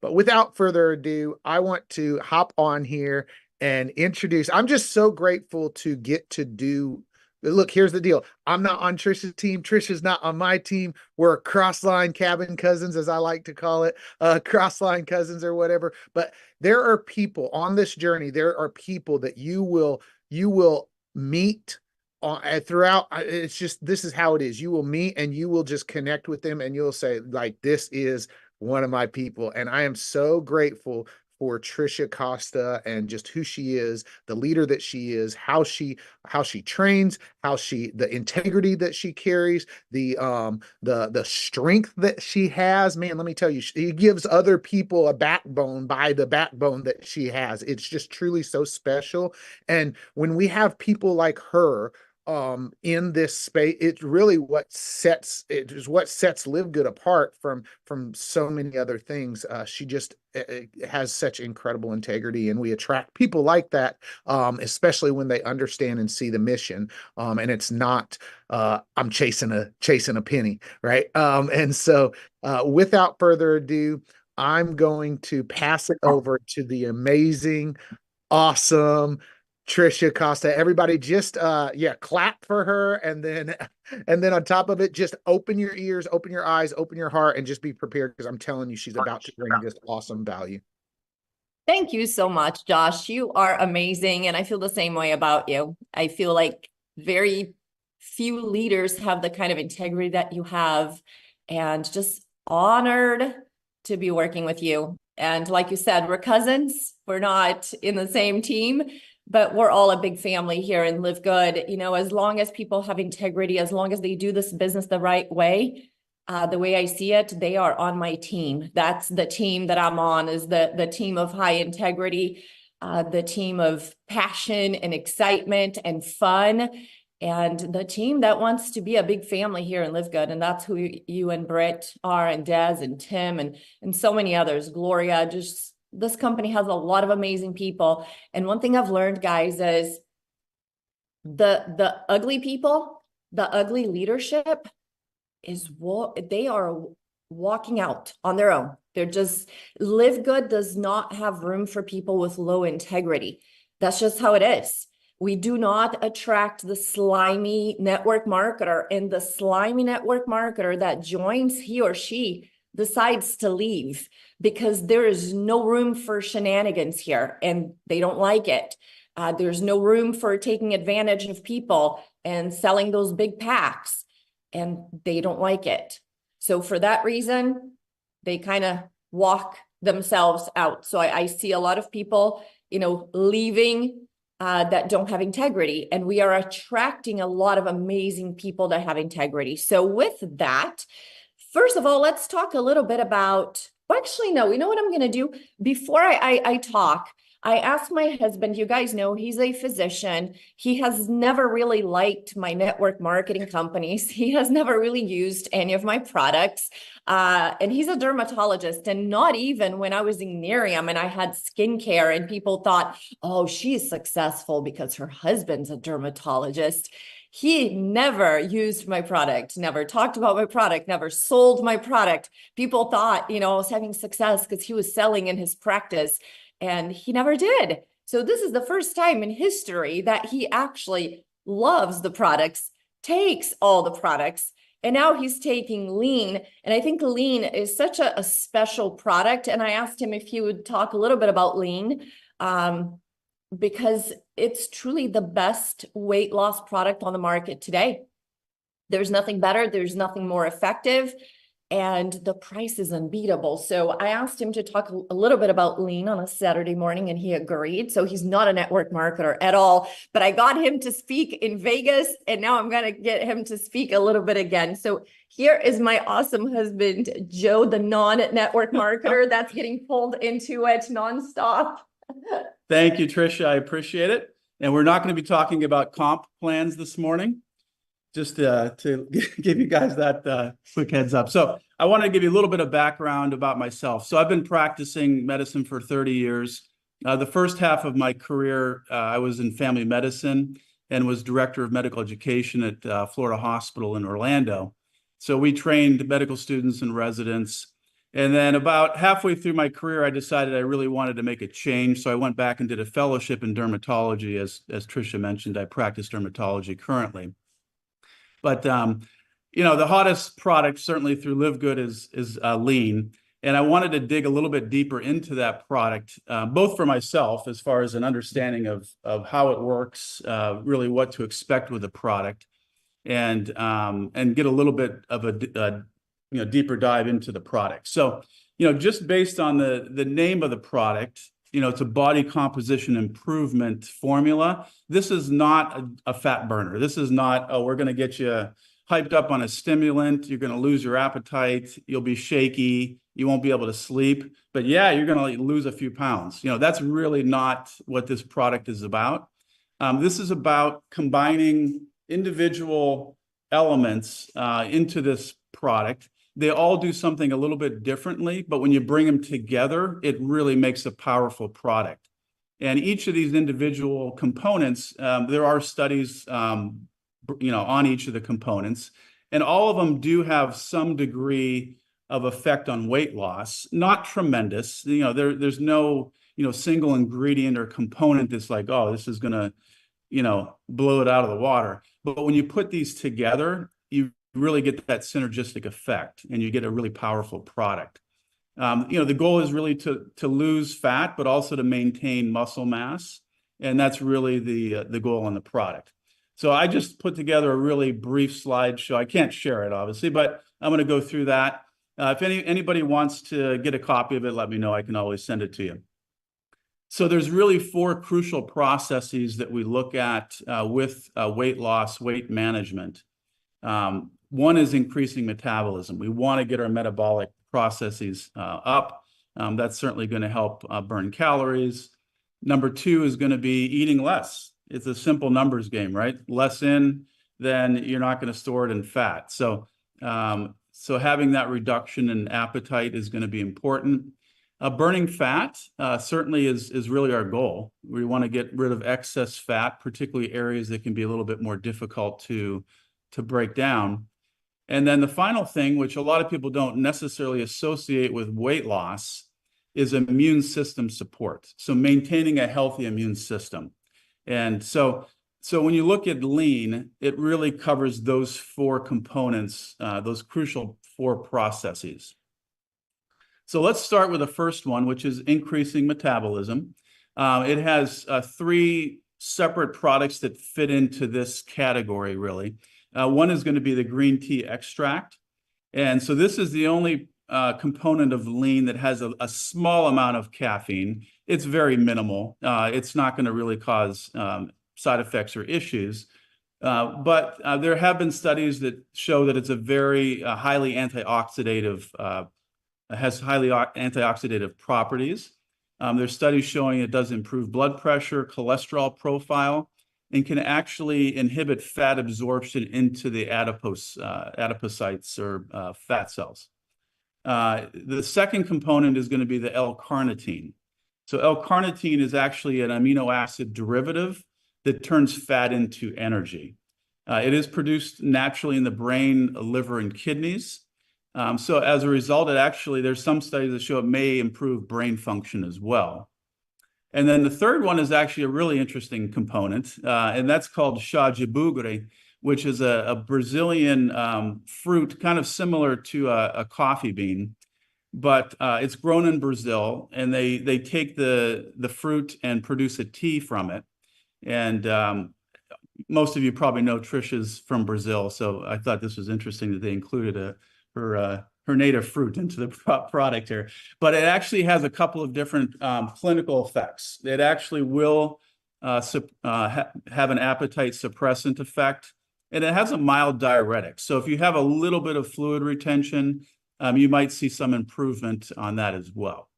But without further ado, I want to hop on here and introduce. I'm just so grateful to get to do. Look, here's the deal. I'm not on Trisha's team. Trisha's not on my team. We're cross-line cabin cousins, as I like to call it, cross-line cousins or whatever. But there are people on this journey. There are people that you will meet throughout. It's just, this is how it is. You will meet and you will just connect with them, and you'll say, like, this is one of my people. And I am so grateful for Trisha Costa and just who she is, the leader that she is, how she trains, the integrity that she carries, the strength that she has. Man, let me tell you, she gives other people a backbone by the backbone that she has. It's just truly so special. And when we have people like her in this space, it's really it is what sets Live Good apart from so many other things. She just has such incredible integrity, and we attract people like that, especially when they understand and see the mission. And it's not I'm chasing a penny, right? And so without further ado, I'm going to pass it over to the amazing, awesome Trisha Costa. Everybody just yeah, clap for her, and then on top of it, just open your ears, open your eyes, open your heart, and just be prepared, because I'm telling you, she's about to bring just awesome value. Thank you so much, Josh. You are amazing. And I feel the same way about you. I feel like very few leaders have the kind of integrity that you have, and just honored to be working with you. And like you said, we're cousins. We're not in the same team, but we're all a big family here in Live Good. You know, as long as people have integrity, as long as they do this business the right way, the way I see it, they are on my team. That's the team that I'm on, is the team of high integrity, the team of passion and excitement and fun, and the team that wants to be a big family here in Live Good. And that's who you and Britt are, and Des and Tim and so many others. Gloria, just this company has a lot of amazing people. And one thing I've learned, guys, is the ugly people, the ugly leadership is what they are walking out on their own. They're just, Live Good does not have room for people with low integrity. That's just how it is. We do not attract the slimy network marketer, and the slimy network marketer that joins, he or she decides to leave because there is no room for shenanigans here, and they don't like it. There's no room for taking advantage of people and selling those big packs, and they don't like it. So for that reason, they kind of walk themselves out. So I see a lot of people, you know, leaving that don't have integrity, and we are attracting a lot of amazing people that have integrity. So with that, first of all, let's talk a little bit about, well, actually, no, you know what I'm going to do? Before I talk, I asked my husband, you guys know he's a physician. He has never really liked my network marketing companies. He has never really used any of my products. And he's a dermatologist. And not even when I was in Nerium and I had skincare and people thought, oh, she's successful because her husband's a dermatologist. He never used my product, never talked about my product, never sold my product. People thought, you know, I was having success because he was selling in his practice. And he never did. So this is the first time in history that he actually loves the products, takes all the products, and now he's taking lean. And I think lean is such a special product. And I asked him if he would talk a little bit about lean, because it's truly the best weight loss product on the market today. There's nothing better. There's nothing more effective. And the price is unbeatable. So I asked him to talk a little bit about lean on a Saturday morning, and he agreed. So he's not a network marketer at all, but I got him to speak in Vegas, and now I'm going to get him to speak a little bit again. So here is my awesome husband, Joe, the non-network marketer that's getting pulled into it nonstop. Thank you, Trisha. I appreciate it. And we're not going to be talking about comp plans this morning. Just to give you guys that quick heads up. So I want to give you a little bit of background about myself. So I've been practicing medicine for 30 years. The first half of my career, I was in family medicine and was director of medical education at Florida Hospital in Orlando. So we trained medical students and residents And then about halfway through my career, I decided I really wanted to make a change. So I went back and did a fellowship in dermatology. As Tricia mentioned, I practice dermatology currently. But you know, the hottest product certainly through LiveGood is lean. And I wanted to dig a little bit deeper into that product, both for myself as far as an understanding of how it works, really what to expect with the product, and get a little bit of a deeper dive into the product. So, you know, just based on the name of the product, you know, it's a body composition improvement formula. This is not a fat burner. This is not, oh, we're going to get you hyped up on a stimulant. You're going to lose your appetite. You'll be shaky. You won't be able to sleep. But yeah, you're going to lose a few pounds. You know, that's really not what this product is about. This is about combining individual elements into this product. They all do something a little bit differently, but when you bring them together, it really makes a powerful product. And each of these individual components, there are studies, you know, on each of the components, and all of them do have some degree of effect on weight loss. Not tremendous. You know, there's no, you know, single ingredient or component that's like, oh, this is going to, you know, blow it out of the water. But when you put these together, you really get that synergistic effect and you get a really powerful product. You know, the goal is really to lose fat, but also to maintain muscle mass. And that's really the goal on the product. So I just put together a really brief slideshow. I can't share it, obviously, but I'm going to go through that. If anybody wants to get a copy of it, let me know. I can always send it to you. So there's really 4 crucial processes that we look at with weight loss, weight management. One is increasing metabolism. We want to get our metabolic processes up. That's certainly going to help burn calories. Number 2 is going to be eating less. It's a simple numbers game, right? Less in, then you're not going to store it in fat. So, so having that reduction in appetite is going to be important. Burning fat certainly is really our goal. We want to get rid of excess fat, particularly areas that can be a little bit more difficult to break down. And then the final thing, which a lot of people don't necessarily associate with weight loss, is immune system support. So maintaining a healthy immune system. And so when you look at lean, it really covers those 4 components, those crucial 4 processes. So let's start with the first one, which is increasing metabolism. It has 3 separate products that fit into this category, really. One is going to be the green tea extract. And so this is the only component of lean that has a small amount of caffeine. It's very minimal. It's not going to really cause side effects or issues. But there have been studies that show that it's a very highly antioxidative, has highly antioxidative properties. There's studies showing it does improve blood pressure, cholesterol profile, and can actually inhibit fat absorption into the adipocytes or fat cells. The second component is going to be the L-carnitine. So L-carnitine is actually an amino acid derivative that turns fat into energy. It is produced naturally in the brain, liver, and kidneys. So as a result, there's some studies that show it may improve brain function as well. And then the third one is actually a really interesting component, and that's called chá de bugre, which is a Brazilian fruit, kind of similar to a coffee bean, but it's grown in Brazil, and they take the fruit and produce a tea from it. And most of you probably know Trisha's from Brazil, so I thought this was interesting that they included her native fruit into the product here. But it actually has a couple of different clinical effects. It actually will have an appetite suppressant effect, and it has a mild diuretic. So if you have a little bit of fluid retention, you might see some improvement on that as well.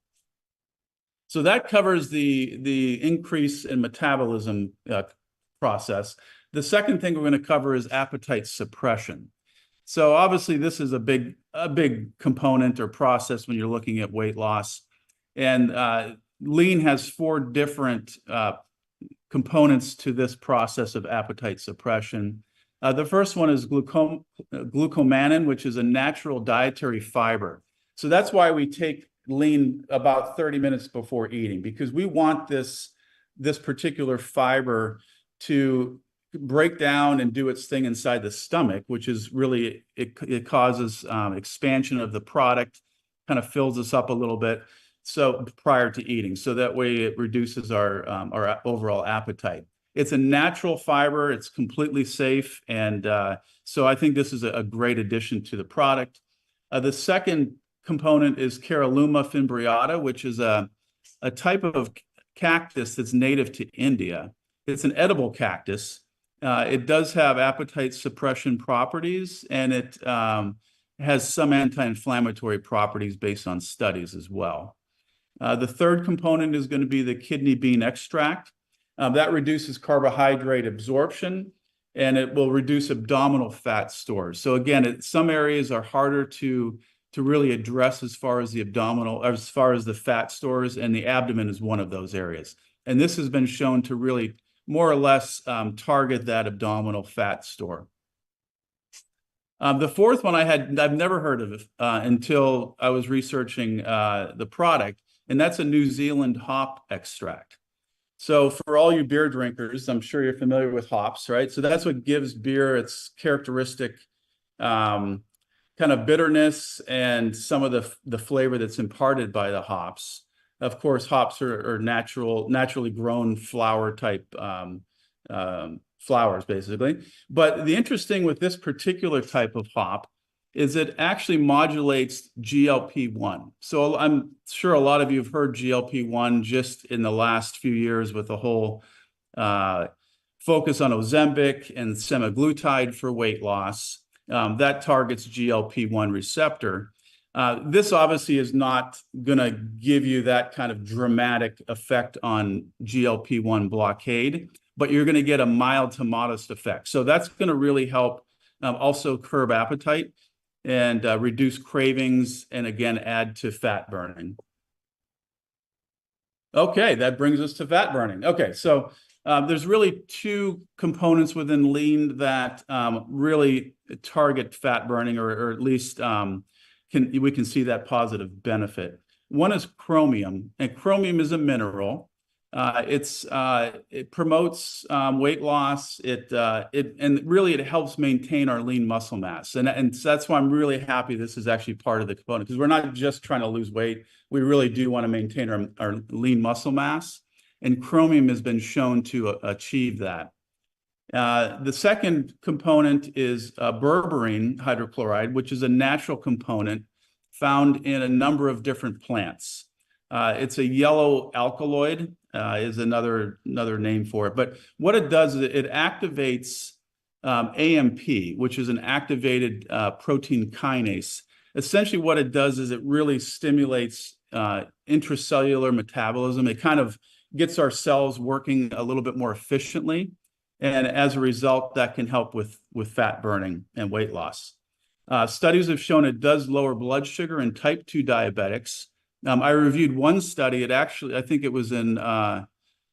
So that covers the increase in metabolism process. The second thing we're going to cover is appetite suppression. So obviously this is a big component or process when you're looking at weight loss. And lean has 4 different components to this process of appetite suppression. The first one is glucomannan, which is a natural dietary fiber. So that's why we take lean about 30 minutes before eating, because we want this particular fiber to break down and do its thing inside the stomach, which is really, it causes expansion of the product, kind of fills us up a little bit. So prior to eating, so that way it reduces our overall appetite. It's a natural fiber. It's completely safe. And so I think this is a great addition to the product. The second component is Caralluma fimbriata, which is a type of cactus that's native to India. It's an edible cactus. It does have appetite suppression properties, and it has some anti-inflammatory properties based on studies as well. The third component is going to be the kidney bean extract. That reduces carbohydrate absorption, and it will reduce abdominal fat stores. So again, some areas are harder to really address as far as the abdominal, as far as the fat stores, and the abdomen is one of those areas. And this has been shown to really more or less target that abdominal fat store. The fourth one I've never heard of until I was researching the product, and that's a New Zealand hop extract. So for all you beer drinkers, I'm sure you're familiar with hops, right? So that's what gives beer its characteristic kind of bitterness and some of the flavor that's imparted by the hops. Of course, hops are naturally grown flower type flowers, basically. But the interesting with this particular type of hop is it actually modulates GLP-1. So I'm sure a lot of you have heard GLP-1 just in the last few years with the whole focus on Ozempic and semaglutide for weight loss. That targets GLP-1 receptor. This obviously is not going to give you that kind of dramatic effect on GLP-1 blockade, but you're going to get a mild to modest effect. So that's going to really help also curb appetite and reduce cravings, and again, add to fat burning. Okay, that brings us to fat burning. Okay, so there's really two components within lean that really target fat burning, or at least we can see that positive benefit. One is chromium, and chromium is a mineral. It promotes weight loss. And really it helps maintain our lean muscle mass, and so that's why I'm really happy this is actually part of the component, because we're not just trying to lose weight. We really do want to maintain our lean muscle mass, and chromium has been shown to achieve that. The second component is berberine hydrochloride, which is a natural component found in a number of different plants. It's a yellow alkaloid, is another name for it. But what it does is it activates AMP, which is an activated protein kinase. Essentially, what it does is it really stimulates intracellular metabolism. It kind of gets our cells working a little bit more efficiently. And as a result, that can help with fat burning and weight loss. Studies have shown it does lower blood sugar in type 2 diabetics. I reviewed one study. I think it was in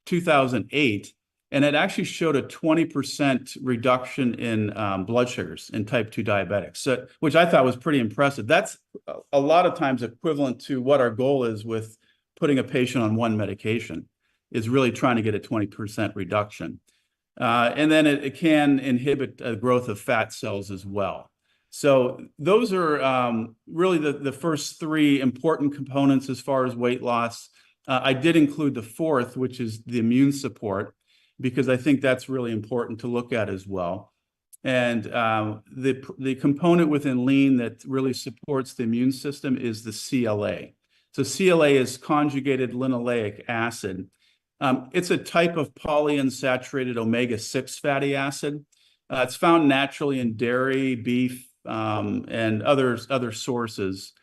2008, and it actually showed a 20% reduction in blood sugars in type 2 diabetics, which I thought was pretty impressive. That's a lot of times equivalent to what our goal is with putting a patient on one medication, is really trying to get a 20% reduction. And then it can inhibit growth of fat cells as well. So those are really the first three important components as far as weight loss. I did include the fourth, which is the immune support, because I think that's really important to look at as well. And the component within lean that really supports the immune system is the CLA. So CLA is conjugated linoleic acid. It's a type of polyunsaturated omega-6 fatty acid. It's found naturally in dairy, beef, and other sources,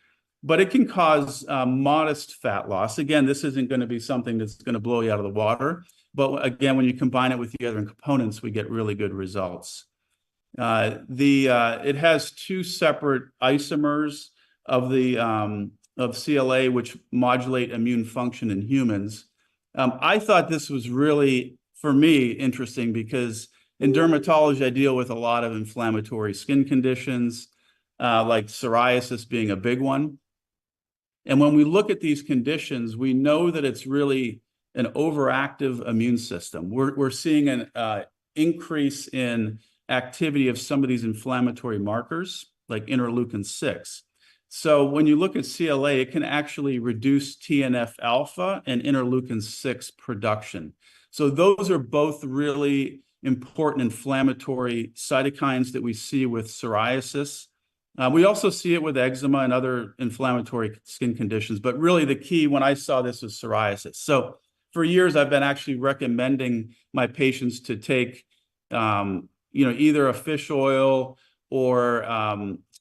but it can cause modest fat loss. Again, this isn't going to be something that's going to blow you out of the water, but again, when you combine it with the other components, we get really good results. It has two separate isomers of CLA, which modulate immune function in humans. I thought this was really, for me, interesting because in dermatology, I deal with a lot of inflammatory skin conditions, like psoriasis being a big one. And when we look at these conditions, we know that it's really an overactive immune system. We're seeing an increase in activity of some of these inflammatory markers, like interleukin-6. So when you look at CLA, it can actually reduce TNF alpha and interleukin-6 production. So those are both really important inflammatory cytokines that we see with psoriasis. We also see it with eczema and other inflammatory skin conditions, but really the key when I saw this was psoriasis. So for years, I've been actually recommending my patients to take, either a fish oil or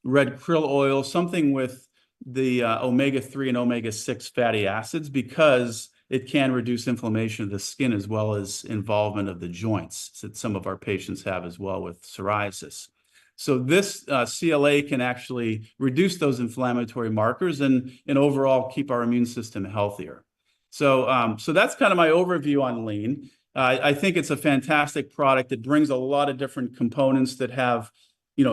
red krill oil, something with the omega-3 and omega-6 fatty acids, because it can reduce inflammation of the skin as well as involvement of the joints that some of our patients have as well with psoriasis. So this CLA can actually reduce those inflammatory markers and overall keep our immune system healthier. So, so that's kind of my overview on lean. I think it's a fantastic product. It brings a lot of different components that have,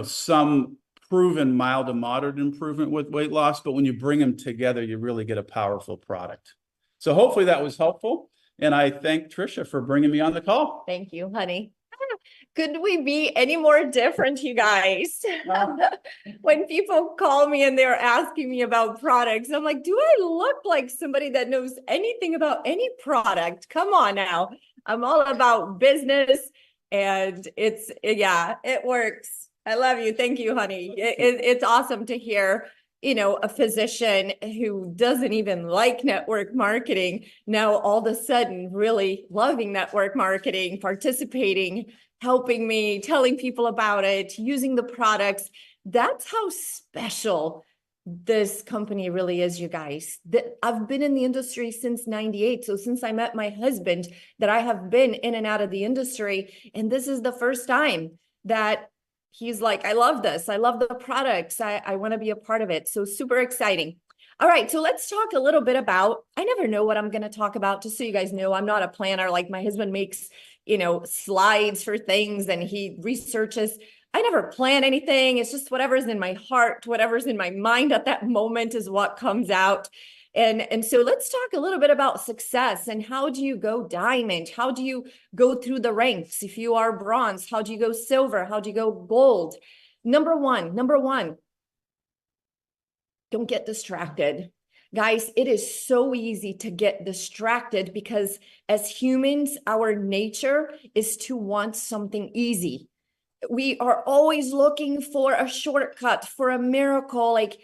some proven mild to moderate improvement with weight loss, but when you bring them together, you really get a powerful product. So hopefully that was helpful. And I thank Tricia for bringing me on the call. Thank you, honey. Could we be any more different, you guys? When people call me and they're asking me about products, I'm like, do I look like somebody that knows anything about any product? Come on now. I'm all about business, and it works. I love you. Thank you, honey. It's awesome to hear, a physician who doesn't even like network marketing now all of a sudden really loving network marketing, participating, helping me, telling people about it, using the products. That's how special this company really is, you guys. I've been in the industry since 98. So since I met my husband, that I have been in and out of the industry. And this is the first time that he's like, I love this. I love the products. I want to be a part of it. So super exciting. All right. So let's talk a little bit about, I never know what I'm going to talk about, just so you guys know, I'm not a planner. Like my husband makes, slides for things and he researches. I never plan anything. It's just whatever's in my heart, whatever's in my mind at that moment is what comes out. And so let's talk a little bit about success and how do you go diamond? How do you go through the ranks? If you are bronze, how do you go silver? How do you go gold? Number one, don't get distracted. Guys, it is so easy to get distracted because as humans, our nature is to want something easy. We are always looking for a shortcut, for a miracle. Like,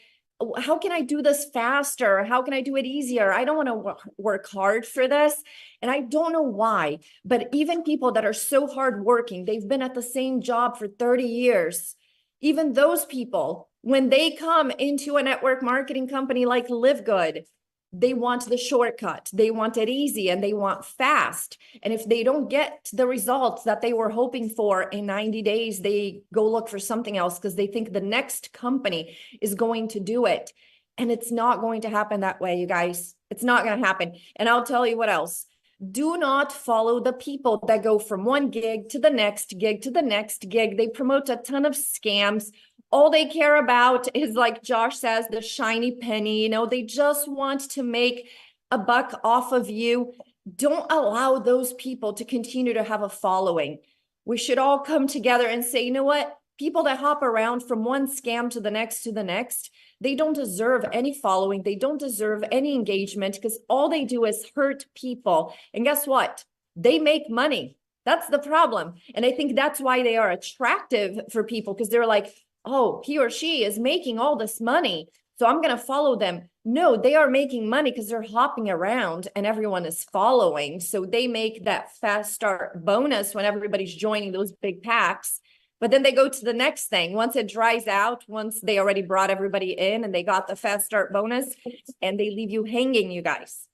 how can I do this faster? How can I do it easier? I don't want to work hard for this. And I don't know why, but even people that are so hardworking, they've been at the same job for 30 years. Even those people, when they come into a network marketing company like LIVEGOOD, they want the shortcut, they want it easy, and they want fast. And if they don't get the results that they were hoping for in 90 days, they go look for something else because they think the next company is going to do it. And it's not going to happen that way, you guys. It's not going to happen. And I'll tell you what else. Do not follow the people that go from one gig to the next gig to the next gig. They promote a ton of scams. All they care about is, like Josh says, the shiny penny. They just want to make a buck off of you. Don't allow those people to continue to have a following. We should all come together and say, you know what? People that hop around from one scam to the next, they don't deserve any following. They don't deserve any engagement because all they do is hurt people. And guess what? They make money. That's the problem. And I think that's why they are attractive for people, because they're like, oh, he or she is making all this money, so I'm going to follow them. No, they are making money because they're hopping around and everyone is following. So they make that fast start bonus when everybody's joining those big packs. But then they go to the next thing. Once it dries out, once they already brought everybody in and they got the fast start bonus, and they leave you hanging, you guys.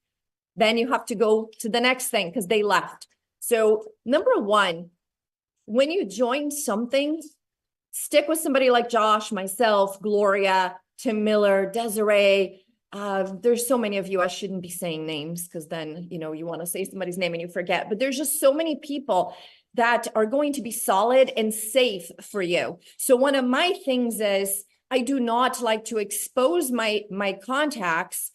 Then you have to go to the next thing because they left. So number one, when you join something, stick with somebody like Josh, myself, Gloria, Tim Miller, Desiree. There's so many of you. I shouldn't be saying names because then, you want to say somebody's name and you forget. But there's just so many people that are going to be solid and safe for you. So one of my things is I do not like to expose my contacts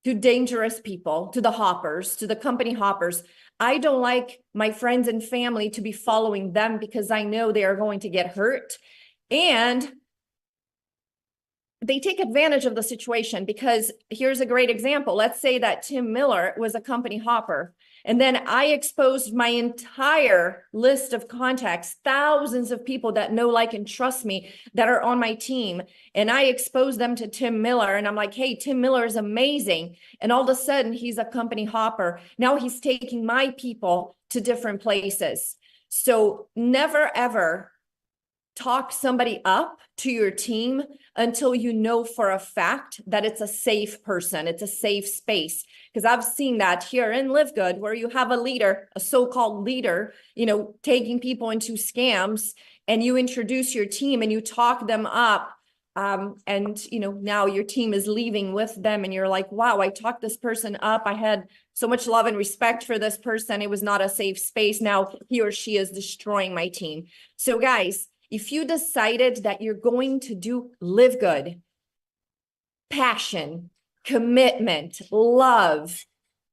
to dangerous people, to the hoppers, to the company hoppers. I don't like my friends and family to be following them because I know they are going to get hurt. And they take advantage of the situation, because here's a great example. Let's say that Tim Miller was a company hopper, and then I exposed my entire list of contacts, thousands of people that know, like, and trust me, that are on my team. And I exposed them to Tim Miller, and I'm like, hey, Tim Miller is amazing. And all of a sudden he's a company hopper. Now he's taking my people to different places. So never, ever talk somebody up to your team until you know for a fact that it's a safe person, it's a safe space. Because I've seen that here in Live Good, where you have a leader, a so-called leader, taking people into scams, and you introduce your team and you talk them up. And now your team is leaving with them, and you're like, wow, I talked this person up. I had so much love and respect for this person. It was not a safe space. Now he or she is destroying my team. So guys, if you decided that you're going to do Live Good, passion, commitment, love,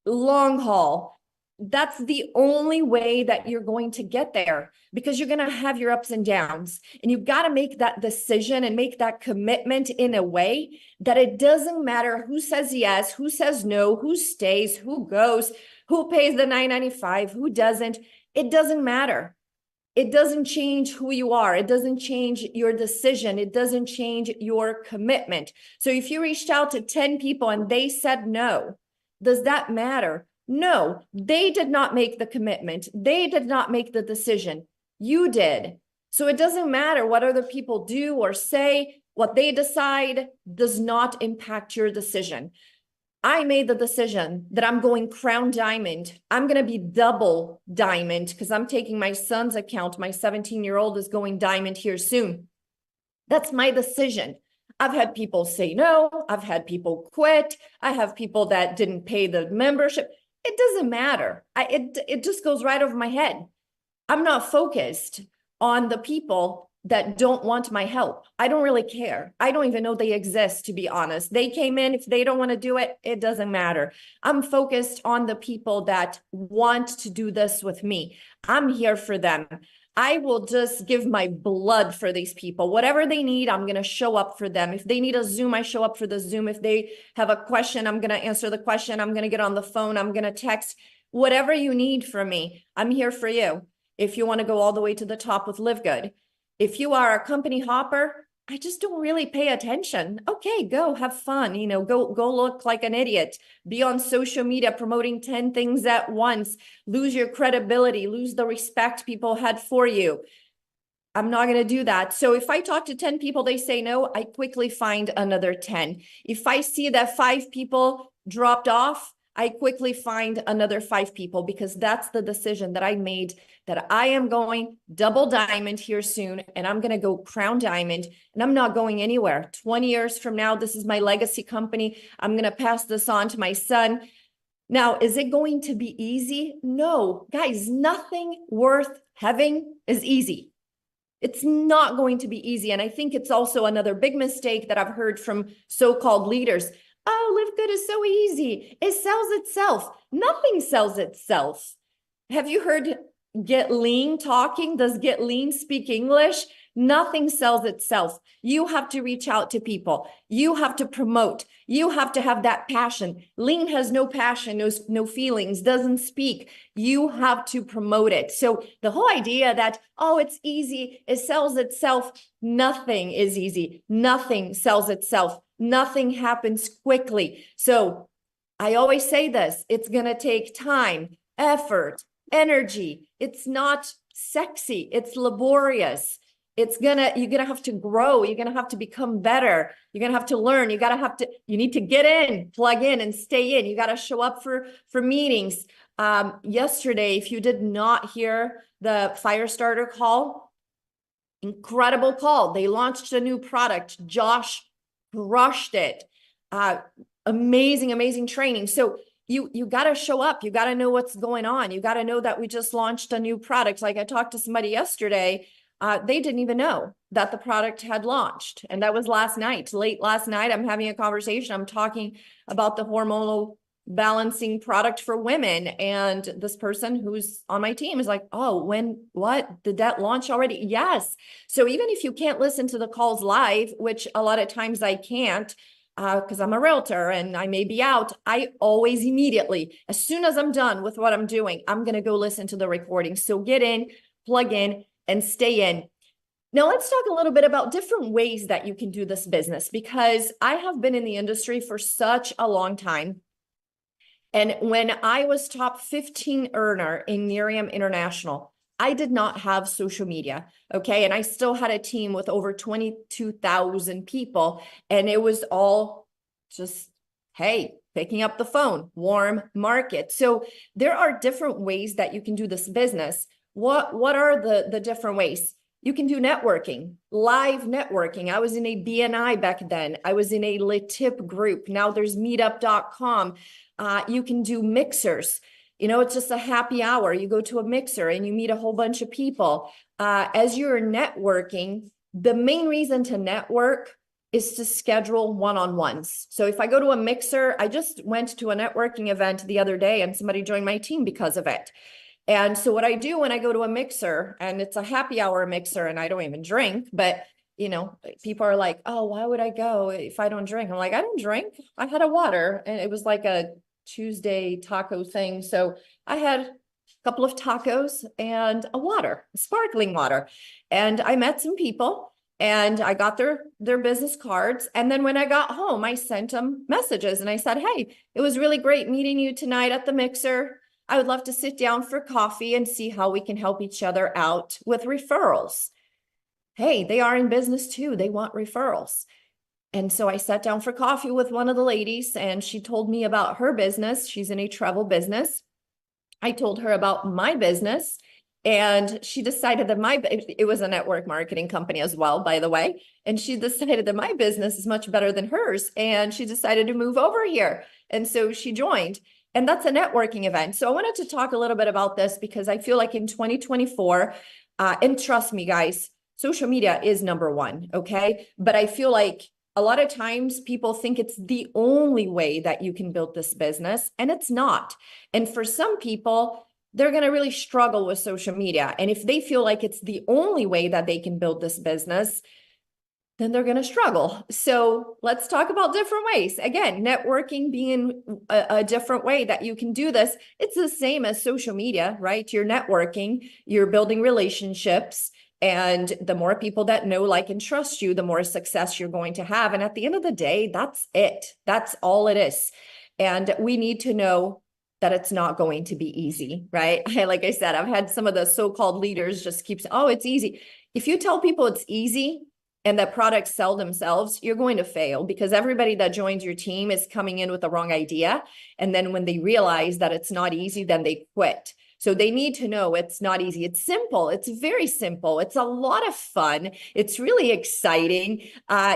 long haul, that's the only way that you're going to get there, because you're going to have your ups and downs, and you've got to make that decision and make that commitment in a way that it doesn't matter who says yes, who says no, who stays, who goes, who pays the $9.95, who doesn't. It doesn't matter. It doesn't change who you are. It doesn't change your decision. It doesn't change your commitment. So if you reached out to 10 people and they said no, does that matter? No, they did not make the commitment. They did not make the decision. You did. So it doesn't matter what other people do or say. What they decide does not impact your decision. I made the decision that I'm going crown diamond. I'm going to be double diamond, because I'm taking my son's account. My 17-year-old is going diamond here soon. That's my decision. I've had people say no. I've had people quit. I have people that didn't pay the membership. It doesn't matter. It just goes right over my head. I'm not focused on the people that don't want my help. I don't really care. I don't even know they exist, to be honest. They came in. If they don't want to do it, it doesn't matter. I'm focused on the people that want to do this with me. I'm here for them. I will just give my blood for these people. Whatever they need, I'm going to show up for them. If they need a Zoom, I show up for the Zoom. If they have a question, I'm going to answer the question. I'm going to get on the phone. I'm going to text. Whatever you need from me, I'm here for you. If you want to go all the way to the top with Live Good. If you are a company hopper, I just don't really pay attention. Okay, go have fun. Go look like an idiot. Be on social media promoting 10 things at once. Lose your credibility. Lose the respect people had for you. I'm not going to do that. So if I talk to 10 people, they say no, I quickly find another 10. If I see that 5 people dropped off, I quickly find another 5 people, because that's the decision that I made, that I am going double diamond here soon, and I'm going to go crown diamond, and I'm not going anywhere. 20 years from now, this is my legacy company. I'm going to pass this on to my son. Now, is it going to be easy? No, guys, nothing worth having is easy. It's not going to be easy. And I think it's also another big mistake that I've heard from so-called leaders. Oh, Live Good is so easy. It sells itself. Nothing sells itself. Have you heard Get Lean talking? Does Get Lean speak English? Nothing sells itself. You have to reach out to people. You have to promote. You have to have that passion. Lean has no passion, no feelings, doesn't speak. You have to promote it. So the whole idea that, oh, it's easy, it sells itself. Nothing is easy. Nothing sells itself. Nothing happens quickly. So I always say this, it's going to take time, effort, energy. It's not sexy. It's laborious. You're going to have to grow. You're going to have to become better. You're going to have to learn. You need to get in, plug in, and stay in. You got to show up for meetings. Yesterday, if you did not hear the Firestarter call, incredible call. They launched a new product. Josh crushed it. Amazing training. So you got to show up. You got to know what's going on. You got to know that we just launched a new product. Like I talked to somebody yesterday. they didn't even know that the product had launched. And that was last night, late last night. I'm having a conversation. I'm talking about the hormonal balancing product for women. And this person who's on my team is like, oh, what? Did that launch already? Yes. So even if you can't listen to the calls live, which a lot of times I can't, because I'm a realtor and I may be out, I always immediately, as soon as I'm done with what I'm doing, I'm going to go listen to the recording. So get in, plug in, and stay in. Now, let's talk a little bit about different ways that you can do this business, because I have been in the industry for such a long time. And when I was top 15 earner in Miriam International, I did not have social media, okay? And I still had a team with over 22,000 people, and it was all just, hey, picking up the phone, warm market. So there are different ways that you can do this business. What are the different ways? You can do networking, live networking. I was in a BNI back then. I was in a lit tip group. Now there's meetup.com. You can do mixers. You know, it's just a happy hour. You go to a mixer and you meet a whole bunch of people. As you're networking, the main reason to network is to schedule one-on-ones. So if I go to a mixer, I just went to a networking event the other day and somebody joined my team because of it. And so what I do when I go to a mixer, and it's a happy hour mixer and I don't even drink, but you know, people are like, oh, why would I go if I don't drink? I'm like, I don't drink. I had a water, and it was like a Tuesday taco thing. So I had a couple of tacos and a water, sparkling water. And I met some people and I got their business cards. And then when I got home, I sent them messages and I said, hey, it was really great meeting you tonight at the mixer. I would love to sit down for coffee and see how we can help each other out with referrals. Hey, they are in business too. They want referrals. And so I sat down for coffee with one of the ladies and she told me about her business. She's in a travel business. I told her about my business and she decided that it was a network marketing company as well, by the way. And she decided that my business is much better than hers. And she decided to move over here. And so she joined. And that's a networking event. So I wanted to talk a little bit about this because I feel like in 2024, and trust me, guys, social media is number one, okay? But I feel like a lot of times people think it's the only way that you can build this business, and it's not. And for some people, they're going to really struggle with social media. And if they feel like it's the only way that they can build this business, then they're going to struggle. So let's talk about different ways. Again, networking being a different way that you can do this. It's the same as social media, right? You're networking, you're building relationships, and the more people that know, like, and trust you, the more success you're going to have. And at the end of the day, that's it. That's all it is. And we need to know that it's not going to be easy, right? Like I said, I've had some of the so-called leaders just keep saying, oh, it's easy. If you tell people it's easy, and that products sell themselves, you're going to fail because everybody that joins your team is coming in with the wrong idea. And then when they realize that it's not easy, then they quit. So they need to know it's not easy. It's simple. It's very simple. It's a lot of fun. It's really exciting.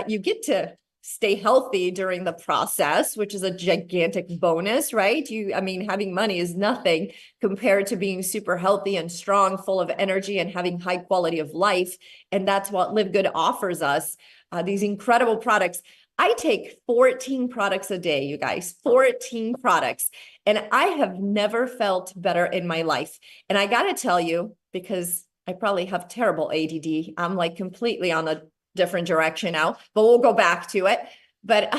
You get to stay healthy during the process, which is a gigantic bonus, right? I mean, having money is nothing compared to being super healthy and strong, full of energy and having high quality of life. And that's what Live Good offers us, these incredible products. I take 14 products a day, you guys, 14 products. And I have never felt better in my life. And I got to tell you, because I probably have terrible ADD, I'm like completely on a different direction now, but we'll go back to it. But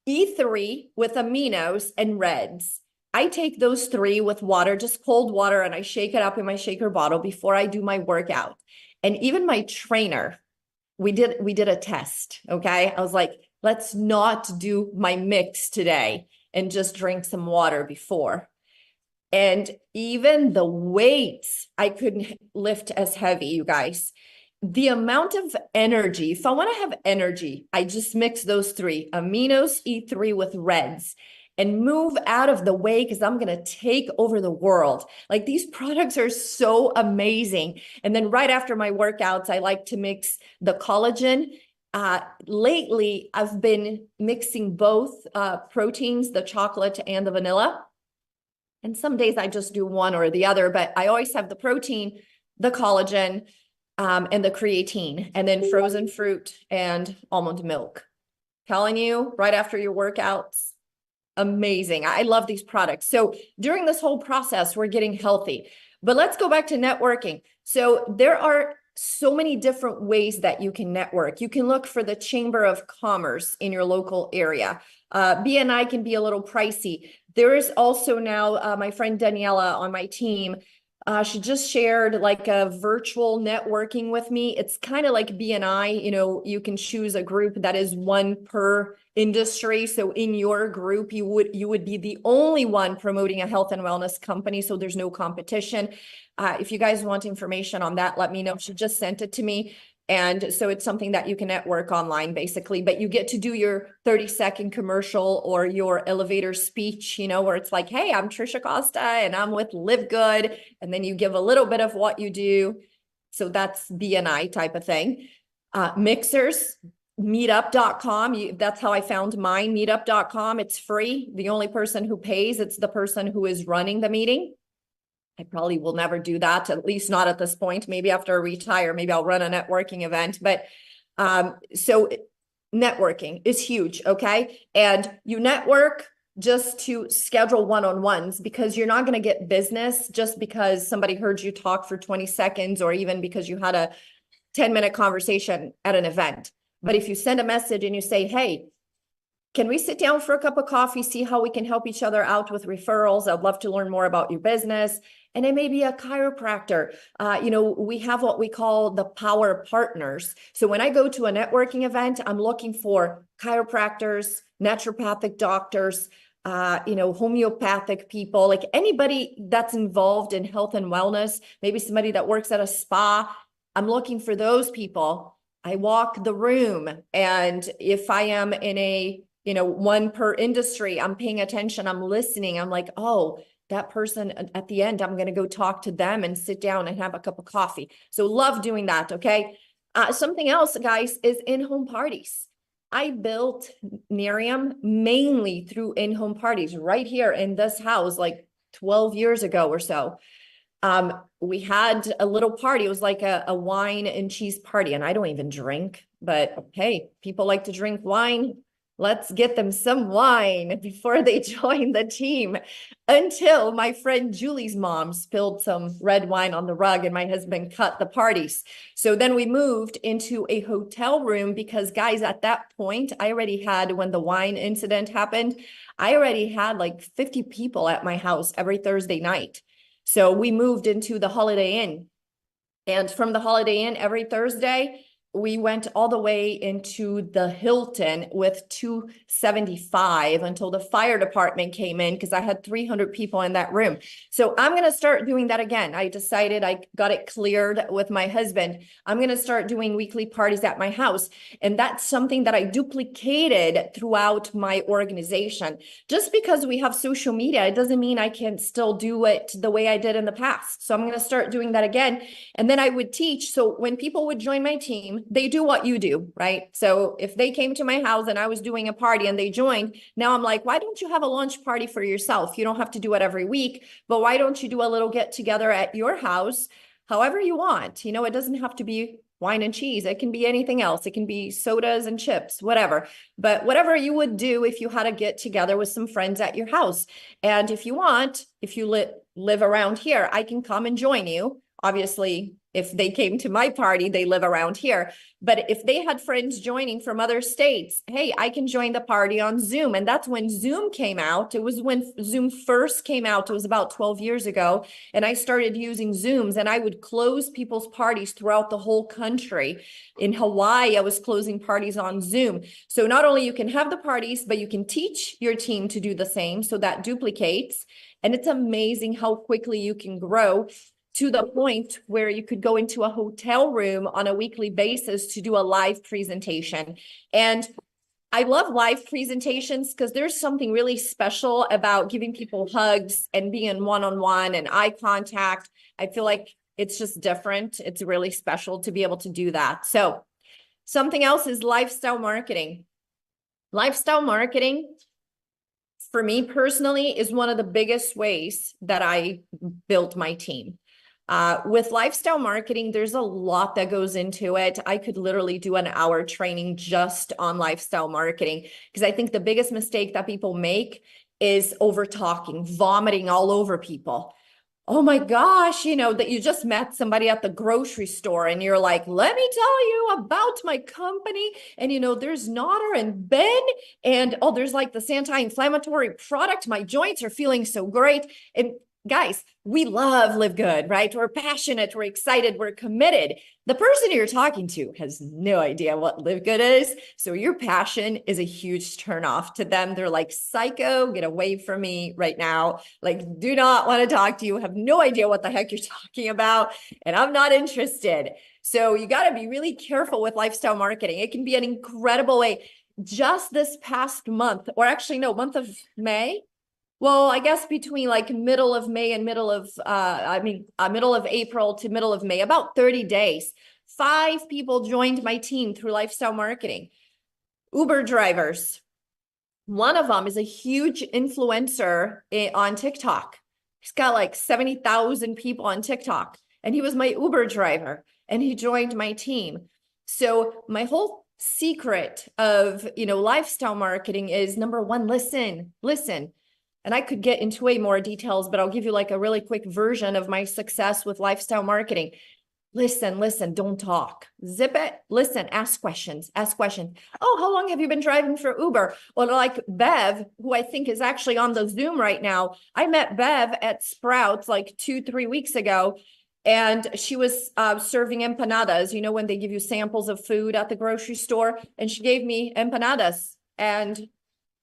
E3 with aminos and reds. I take those three with water, just cold water, and I shake it up in my shaker bottle before I do my workout. And even my trainer, we did a test, okay? I was like, let's not do my mix today and just drink some water before. And even the weights, I couldn't lift as heavy, you guys. The amount of energy, if I want to have energy, I just mix those three, aminos, E3 with reds, and move out of the way because I'm going to take over the world. Like, these products are so amazing. And then right after my workouts, I like to mix the collagen. Lately, I've been mixing both proteins, the chocolate and the vanilla. And some days I just do one or the other, but I always have the protein, the collagen, and the creatine, and then frozen fruit and almond milk. Telling you, right after your workouts, amazing. I love these products. So during this whole process, we're getting healthy. But let's go back to networking. So there are so many different ways that you can network. You can look for the Chamber of Commerce in your local area. BNI can be a little pricey. There is also now my friend Daniela on my team. She just shared like a virtual networking with me. It's kind of like BNI, you know, you can choose a group that is one per industry. So in your group, you would be the only one promoting a health and wellness company. So there's no competition. If you guys want information on that, let me know. She just sent it to me. And so it's something that you can network online basically, but you get to do your 30-second commercial or your elevator speech, you know, where it's like, hey, I'm Trisha Costa and I'm with Live Good. And then you give a little bit of what you do. So that's BNI type of thing. Mixers, meetup.com. That's how I found mine, meetup.com. It's free. The only person who pays, it's the person who is running the meeting. I probably will never do that, at least not at this point. Maybe after I retire, maybe I'll run a networking event. But so networking is huge, okay? And you network just to schedule one-on-ones because you're not going to get business just because somebody heard you talk for 20 seconds or even because you had a 10-minute conversation at an event. But if you send a message and you say, hey, can we sit down for a cup of coffee, see how we can help each other out with referrals? I'd love to learn more about your business. And it may be a chiropractor. You know, we have what we call the power partners. So when I go to a networking event, I'm looking for chiropractors, naturopathic doctors, you know, homeopathic people, like anybody that's involved in health and wellness, maybe somebody that works at a spa. I'm looking for those people. I walk the room. And if I am in a, you know, one per industry, I'm paying attention, I'm listening. I'm like, oh, that person at the end, I'm going to go talk to them and sit down and have a cup of coffee. So love doing that. Okay. Something else, guys, is in-home parties. I built Miriam mainly through in-home parties right here in this house, like 12 years ago or so. We had a little party. It was like a wine and cheese party, and I don't even drink, but hey, people like to drink wine. Let's get them some wine before they join the team. Until my friend Julie's mom spilled some red wine on the rug and my husband cut the parties. So then we moved into a hotel room because, guys, at that point, I already had, when the wine incident happened, I already had like 50 people at my house every Thursday night. So we moved into the Holiday Inn. And from the Holiday Inn every Thursday, we went all the way into the Hilton with 275 until the fire department came in because I had 300 people in that room. So I'm going to start doing that again. I decided, I got it cleared with my husband. I'm going to start doing weekly parties at my house. And that's something that I duplicated throughout my organization. Just because we have social media, it doesn't mean I can still do it the way I did in the past. So I'm going to start doing that again. And then I would teach. So when people would join my team, they do what you do, right? So if they came to my house and I was doing a party and they joined, now I'm like, why don't you have a lunch party for yourself? You don't have to do it every week, but why don't you do a little get together at your house, however you want? You know, it doesn't have to be wine and cheese. It can be anything else. It can be sodas and chips, whatever. But whatever you would do if you had to get together with some friends at your house. And if you want, if you live around here, I can come and join you. Obviously, if they came to my party, they live around here. But if they had friends joining from other states, hey, I can join the party on Zoom. And that's when Zoom came out. It was when Zoom first came out. It was about 12 years ago. And I started using Zooms, and I would close people's parties throughout the whole country. In Hawaii, I was closing parties on Zoom. So not only you can have the parties, but you can teach your team to do the same. So that duplicates. And it's amazing how quickly you can grow, to the point where you could go into a hotel room on a weekly basis to do a live presentation. And I love live presentations because there's something really special about giving people hugs and being one-on-one and eye contact. I feel like it's just different. It's really special to be able to do that. So something else is lifestyle marketing. Lifestyle marketing, for me personally, is one of the biggest ways that I built my team. With lifestyle marketing, there's a lot that goes into it. I could literally do an hour training just on lifestyle marketing, because I think the biggest mistake that people make is over talking, vomiting all over people. Oh my gosh, that you just met somebody at the grocery store and you're like, let me tell you about my company. And, there's Nodder and Ben, and oh, there's like this anti-inflammatory product. My joints are feeling so great. And guys, we love Live Good, right? We're passionate, we're excited, we're committed. The person you're talking to has no idea what Live Good is. So your passion is a huge turnoff to them. They're like, psycho, get away from me right now. Like, do not want to talk to you, have no idea what the heck you're talking about, and I'm not interested. So you got to be really careful with lifestyle marketing. It can be an incredible way. Just this past month, or actually no, month of May, well, I guess between like middle of May and middle of April to middle of May, about 30 days, 5 people joined my team through lifestyle marketing. Uber drivers. One of them is a huge influencer on TikTok. He's got like 70,000 people on TikTok, and he was my Uber driver, and he joined my team. So my whole secret of, lifestyle marketing is, number one, listen. And I could get into way more details, but I'll give you like a really quick version of my success with lifestyle marketing. Listen, don't talk. Zip it, listen, ask questions. Oh, how long have you been driving for Uber? Well, like Bev, who I think is actually on the Zoom right now. I met Bev at Sprouts like 2-3 weeks ago, and she was serving empanadas, when they give you samples of food at the grocery store, and she gave me empanadas. And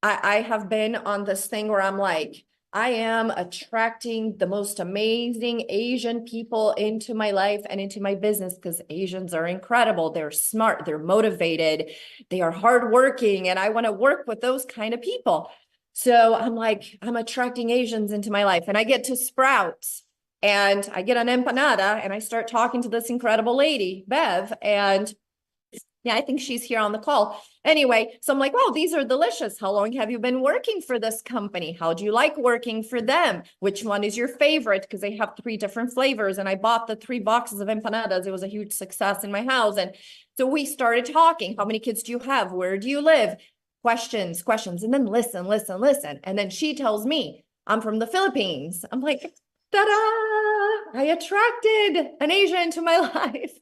I have been on this thing where I'm like, I am attracting the most amazing Asian people into my life and into my business, because Asians are incredible. They're smart, they're motivated, they are hardworking, and I want to work with those kind of people. So I'm like, I'm attracting Asians into my life. And I get to Sprouts and I get an empanada and I start talking to this incredible lady, Bev, and yeah, I think she's here on the call. Anyway, so I'm like, oh, these are delicious. How long have you been working for this company? How do you like working for them? Which one is your favorite? Because they have 3 different flavors. And I bought the 3 boxes of empanadas. It was a huge success in my house. And so we started talking. How many kids do you have? Where do you live? Questions. And then listen. And then she tells me, I'm from the Philippines. I'm like, ta-da! I attracted an Asian into my life.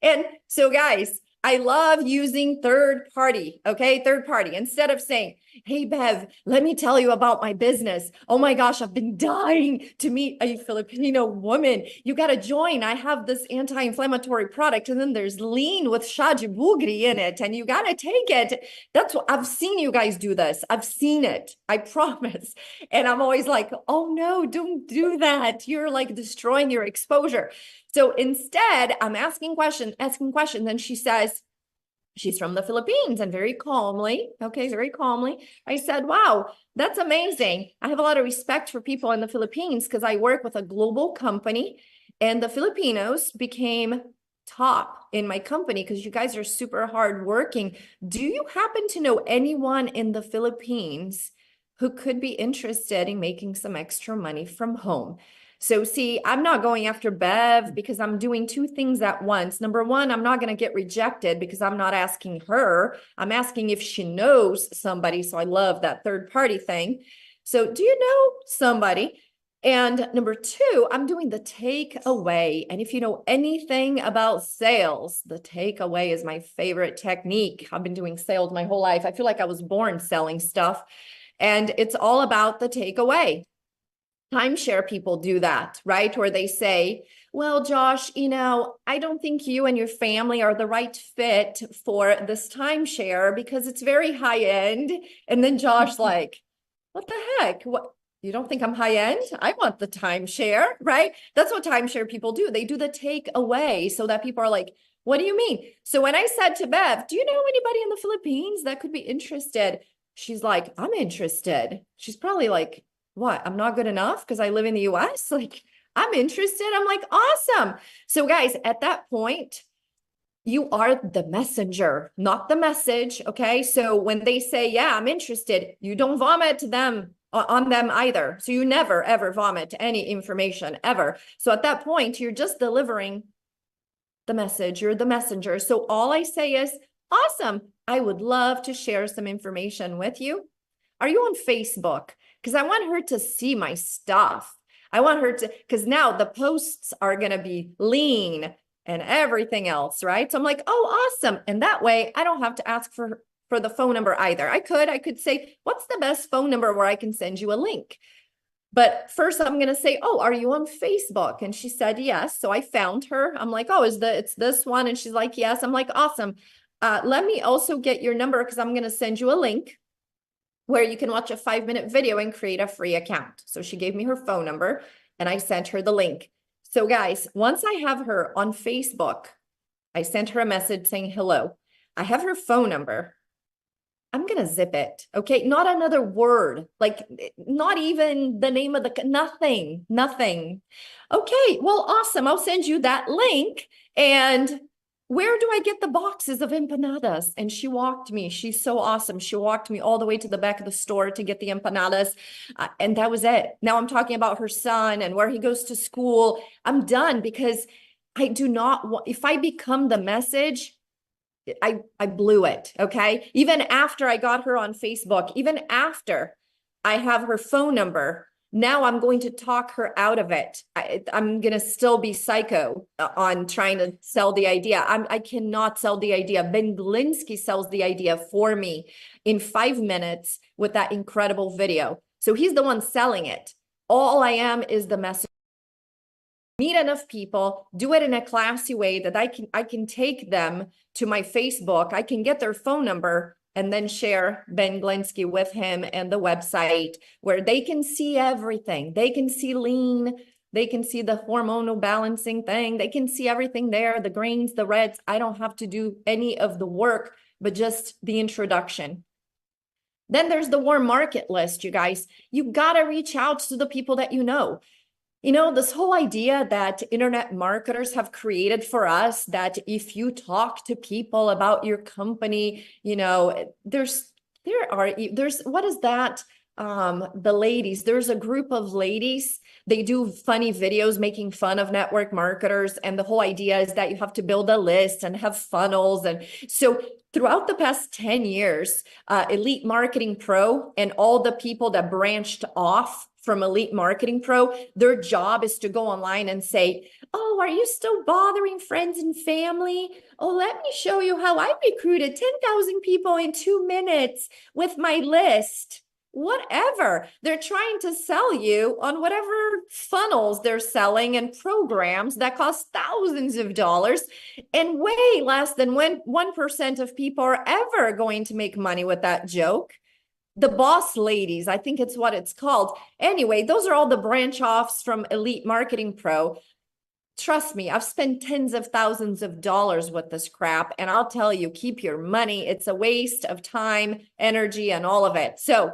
And so guys, I love using third party, okay? Third party. Instead of saying, hey, Bev, let me tell you about my business. Oh my gosh, I've been dying to meet a Filipino woman. You got to join. I have this anti-inflammatory product, and then there's lean with shajibugri in it, and you got to take it. That's what I've seen you guys do this. I've seen it. I promise. And I'm always like, oh no, don't do that. You're like destroying your exposure. So instead, I'm asking questions. And she says, she's from the Philippines, and very calmly, I said, wow, that's amazing. I have a lot of respect for people in the Philippines because I work with a global company, and the Filipinos became top in my company because you guys are super hardworking. Do you happen to know anyone in the Philippines who could be interested in making some extra money from home? So see, I'm not going after Bev because I'm doing 2 things at once. Number one, I'm not going to get rejected because I'm not asking her. I'm asking if she knows somebody. So I love that third party thing. So do you know somebody? And number 2, I'm doing the takeaway. And if you know anything about sales, the takeaway is my favorite technique. I've been doing sales my whole life. I feel like I was born selling stuff. And it's all about the takeaway. Timeshare people do that, right? Where they say, well, Josh, I don't think you and your family are the right fit for this timeshare because it's very high end. And then Josh like, what the heck? What? You don't think I'm high end? I want the timeshare, right? That's what timeshare people do. They do the takeaway so that people are like, what do you mean? So when I said to Bev, do you know anybody in the Philippines that could be interested? She's like, I'm interested. She's probably like, what? I'm not good enough because I live in the US? Like, I'm interested. I'm like, awesome. So guys, at that point, you are the messenger, not the message. Okay. So when they say, yeah, I'm interested, you don't vomit to them. on them either. So you never, ever vomit any information ever. So at that point, you're just delivering the message, you're the messenger. So all I say is, awesome, I would love to share some information with you. Are you on Facebook? Because I want her to see my stuff. I want her to, because now the posts are going to be lean and everything else, right? So I'm like, oh, awesome. And that way I don't have to ask for the phone number either. I could say, what's the best phone number where I can send you a link? But first I'm going to say, oh, are you on Facebook? And she said, yes. So I found her. I'm like, oh, it's this one? And she's like, yes. I'm like, awesome. Let me also get your number because I'm going to send you a link where you can watch a 5-minute video and create a free account. So she gave me her phone number and I sent her the link. So guys, once I have her on Facebook, I sent her a message saying, hello, I have her phone number. I'm going to zip it. Okay. Not another word, like not even the name of the, nothing. Okay. Well, awesome. I'll send you that link. And where do I get the boxes of empanadas? And she walked me. She's so awesome. She walked me all the way to the back of the store to get the empanadas. And that was it. Now I'm talking about her son and where he goes to school. I'm done because I do not want, if I become the message, I blew it. Okay. Even after I got her on Facebook, even after I have her phone number, now I'm going to talk her out of it. I'm going to still be psycho on trying to sell the idea. I cannot sell the idea. Ben Glinsky sells the idea for me in 5 minutes with that incredible video. So he's the one selling it. All I am is the messenger. Meet enough people, do it in a classy way that I can take them to my Facebook. I can get their phone number and then share Ben Glinsky with him and the website where they can see everything. They can see lean. They can see the hormonal balancing thing. They can see everything there, the grains, the reds. I don't have to do any of the work, but just the introduction. Then there's the warm market list, you guys. You got to reach out to the people that you know. You know, this whole idea that internet marketers have created for us, that if you talk to people about your company, you know, there's what is that? The ladies, there's a group of ladies, they do funny videos making fun of network marketers. And the whole idea is that you have to build a list and have funnels. And so throughout the past 10 years, Elite Marketing Pro and all the people that branched off from Elite Marketing Pro, their job is to go online and say, oh, are you still bothering friends and family? Oh, let me show you how I recruited 10,000 people in 2 minutes with my list. Whatever. They're trying to sell you on whatever funnels they're selling and programs that cost thousands of dollars, and way less than 1% of people are ever going to make money with that joke. The boss ladies, I think it's what it's called. Anyway, those are all the branch offs from Elite Marketing Pro. Trust me, I've spent tens of thousands of dollars with this crap. And I'll tell you, keep your money. It's a waste of time, energy, and all of it. So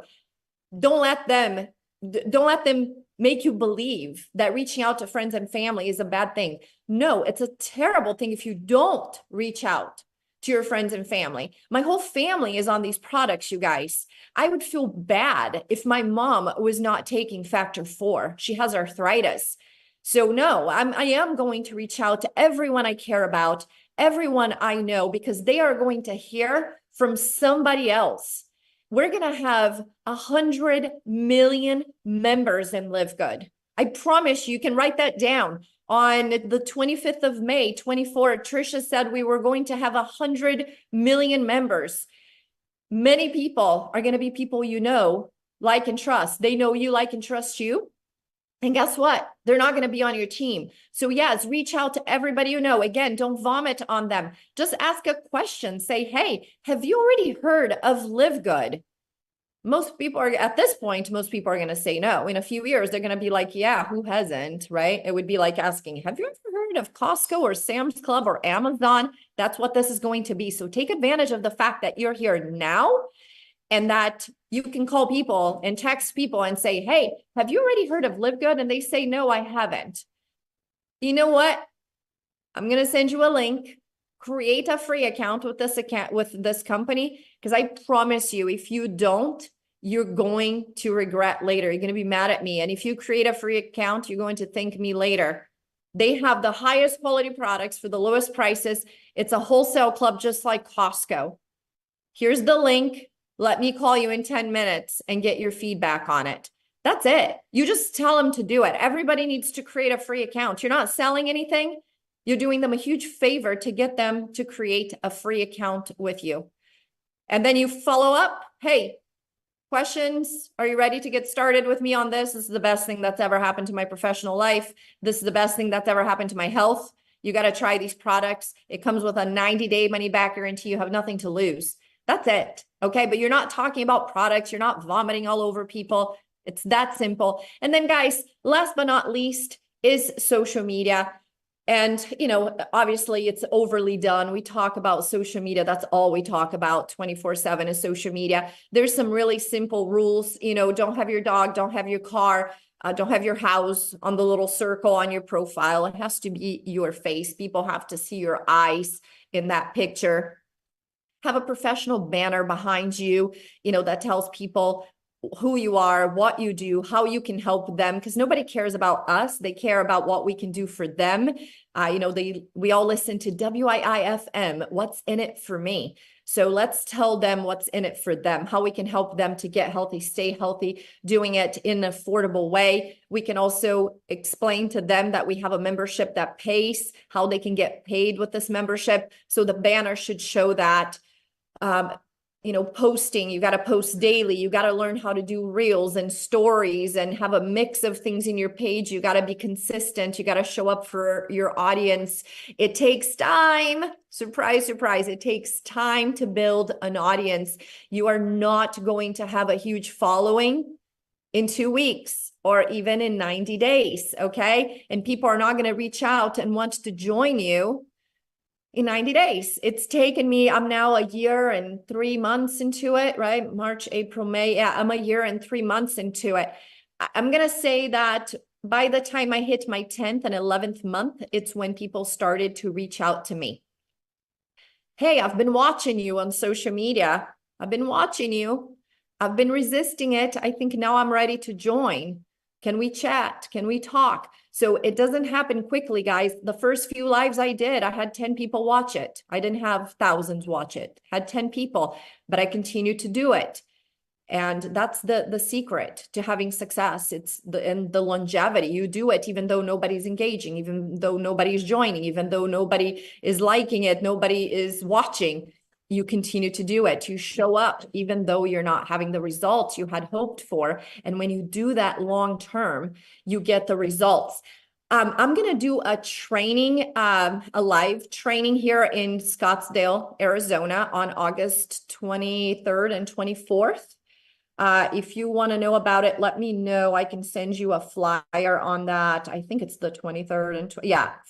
don't let them make you believe that reaching out to friends and family is a bad thing. No, it's a terrible thing if you don't reach out to your friends and family. My whole family is on these products, you guys. I would feel bad if my mom was not taking Factor 4. She has arthritis. So no, I am going to reach out to everyone I care about, everyone I know, because they are going to hear from somebody else. We're going to have 100 million members in Live Good. I promise you can write that down. On the 25th of May, 24, Trisha said we were going to have 100 million members. Many people are going to be people you know, like, and trust. They know you, like, and trust you. And guess what? They're not going to be on your team. So yes, reach out to everybody you know. Again, don't vomit on them. Just ask a question. Say, hey, have you already heard of Live Good? Most people are, at this point, most people are going to say no. In a few years, they're going to be like, yeah, who hasn't, right? It would be like asking, have you ever heard of Costco or Sam's Club or Amazon? That's what this is going to be. So take advantage of the fact that you're here now and that you can call people and text people and say, hey, have you already heard of Live Good? And they say, no, I haven't. You know what? I'm going to send you a link. Create a free account with this company, because I promise you, if you don't, you're going to regret later. You're going to be mad at me. And if you create a free account, you're going to thank me later. They have the highest quality products for the lowest prices. It's a wholesale club, just like Costco. Here's the link. Let me call you in 10 minutes and get your feedback on it. That's it. You just tell them to do it. Everybody needs to create a free account. You're not selling anything. You're doing them a huge favor to get them to create a free account with you. And then you follow up. Hey, questions? Are you ready to get started with me on this? This is the best thing that's ever happened to my professional life. This is the best thing that's ever happened to my health. You got to try these products. It comes with a 90-day money back guarantee. You have nothing to lose. That's it. Okay. But you're not talking about products. You're not vomiting all over people. It's that simple. And then guys, last but not least is social media. And, you know, obviously it's overly done. We talk about social media. That's all we talk about 24/7 is social media. There's some really simple rules, you know, don't have your dog, don't have your car, don't have your house on the little circle on your profile. It has to be your face. People have to see your eyes in that picture. Have a professional banner behind you, you know, that tells people who you are, what you do, how you can help them, because nobody cares about us. They care about what we can do for them. You know, we all listen to WIIFM, what's in it for me? So let's tell them what's in it for them, how we can help them to get healthy, stay healthy, doing it in an affordable way. We can also explain to them that we have a membership that pays, how they can get paid with this membership. So the banner should show that. You know, posting, you got to post daily. You got to learn how to do reels and stories and have a mix of things in your page. You got to be consistent. You got to show up for your audience. It takes time. Surprise, surprise. It takes time to build an audience. You are not going to have a huge following in 2 weeks or even in 90 days. Okay. And people are not going to reach out and want to join you in 90 days. It's taken me, I'm now 1 year and 3 months into it, right? March, April, May. Yeah, I'm 1 year and 3 months into it. I'm going to say that by the time I hit my 10th and 11th month, it's when people started to reach out to me. Hey, I've been watching you on social media. I've been watching you. I've been resisting it. I think now I'm ready to join. Can we chat? Can we talk? So it doesn't happen quickly, guys. The first few lives I did, I had 10 people watch it. I didn't have thousands watch it. I had 10 people, but I continued to do it. And that's the secret to having success. It's the longevity. You do it even though nobody's engaging, even though nobody's joining, even though nobody is liking it, nobody is watching. You continue to do it. You show up even though you're not having the results you had hoped for. And when you do that long term, you get the results. I'm going to do a training, a live training here in Scottsdale, Arizona on August 23rd and 24th. If you want to know about it, let me know. I can send you a flyer on that. I think it's the 23rd and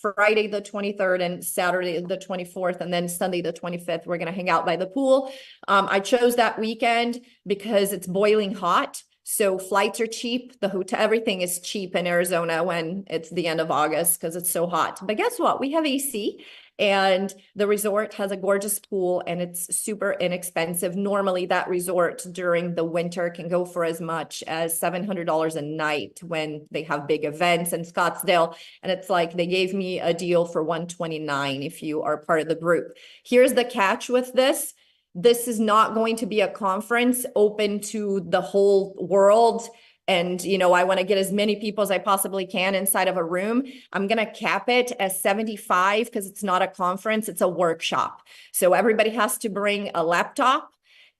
Friday the 23rd and Saturday the 24th, and then Sunday the 25th. We're going to hang out by the pool. I chose that weekend because it's boiling hot. So flights are cheap. The hotel, everything is cheap in Arizona when it's the end of August because it's so hot. But guess what? We have AC. And the resort has a gorgeous pool and it's super inexpensive. Normally that resort during the winter can go for as much as $700 a night when they have big events in Scottsdale. And it's like they gave me a deal for $129 if you are part of the group. Here's the catch with this. This is not going to be a conference open to the whole world. And, you know, I want to get as many people as I possibly can inside of a room. I'm going to cap it as 75 because it's not a conference, it's a workshop. So everybody has to bring a laptop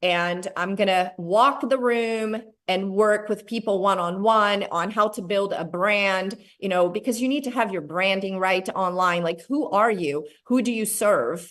and I'm going to walk the room and work with people one-on-one on how to build a brand, you know, because you need to have your branding right online. Like, who are you? Who do you serve?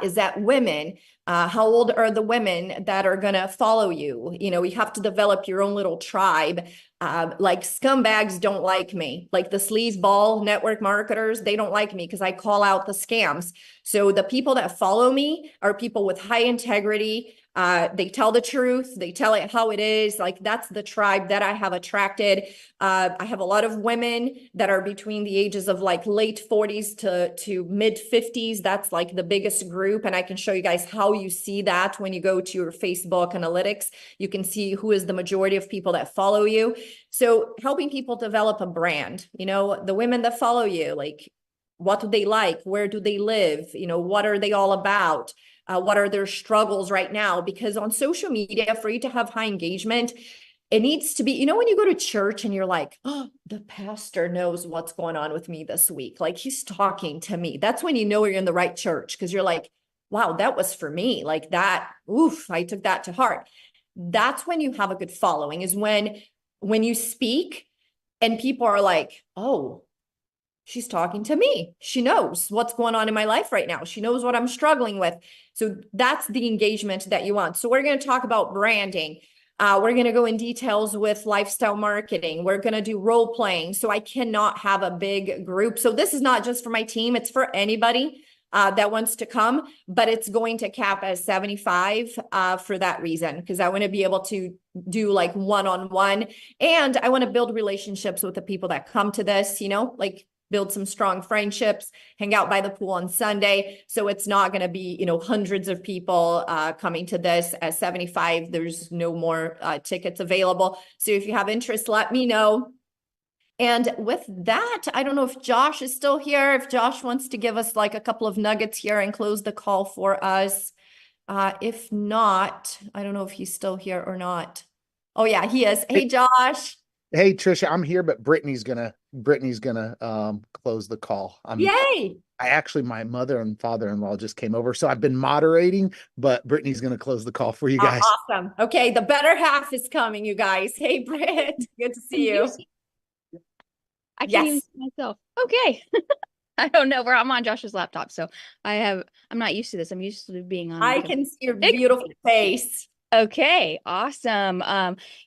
Is that women? How old are the women that are going to follow you? You know, you have to develop your own little tribe. Like scumbags don't like me. Like the sleazeball network marketers, they don't like me because I call out the scams. So the people that follow me are people with high integrity, They tell the truth. They tell it how it is. Like that's the tribe that I have attracted. I have a lot of women that are between the ages of like late 40s to mid 50s. That's like the biggest group. And I can show you guys how you see that when you go to your Facebook analytics. You can see who is the majority of people that follow you. So helping people develop a brand, the women that follow you, like what do they like? Where do they live? What are they all about? What are their struggles right now? Because on social media, for you to have high engagement, it needs to be, when you go to church and you're like, oh, the pastor knows what's going on with me this week. Like he's talking to me. That's when you know you're in the right church because you're like, wow, that was for me. Like that, oof, I took that to heart. That's when you have a good following, is when you speak and people are like, oh, she's talking to me. She knows what's going on in my life right now. She knows what I'm struggling with. So that's the engagement that you want. So we're going to talk about branding. We're going to go in details with lifestyle marketing. We're going to do role playing. So I cannot have a big group. So this is not just for my team. It's for anybody that wants to come, but it's going to cap as 75 for that reason, because I want to be able to do like one-on-one, and I want to build relationships with the people that come to this, like build some strong friendships, hang out by the pool on Sunday. So it's not going to be, hundreds of people coming to this. At 75, there's no more tickets available. So if you have interest, let me know. And with that, I don't know if Josh is still here, if Josh wants to give us like a couple of nuggets here and close the call for us. If not, I don't know if he's still here or not. Oh yeah, he is. Hey, Josh. Hey, Trisha, I'm here, but Brittany's gonna close the call. Yay. My mother and father-in-law just came over, so I've been moderating, but Brittany's gonna close the call for you guys. Awesome. Okay, the better half is coming, you guys. Hey, Britt, good to see you. I can't even see myself. Okay. I don't know where I'm on Josh's laptop, so I'm not used to this. I'm used to being on. I can see your beautiful face. Okay, awesome.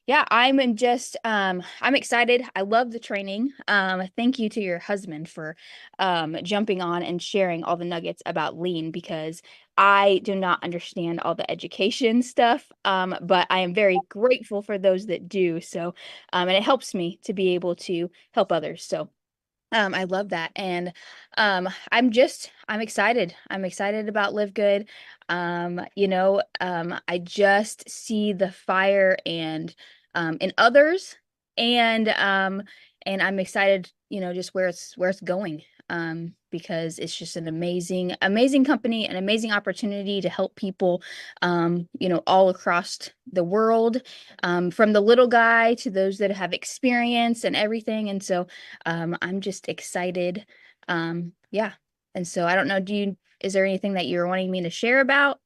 Yeah, I'm excited. I love the training. Thank you to your husband for jumping on and sharing all the nuggets about lean, because I do not understand all the education stuff. But I am very grateful for those that do. So, and it helps me to be able to help others. So I love that. And I'm excited. I'm excited about Live Good. I just see the fire and in others, and I'm excited, just where it's going. Because it's just an amazing company, an amazing opportunity to help people, all across the world, from the little guy to those that have experience and everything. And so, I'm just excited. Yeah. And so I don't know, is there anything that you're wanting me to share about?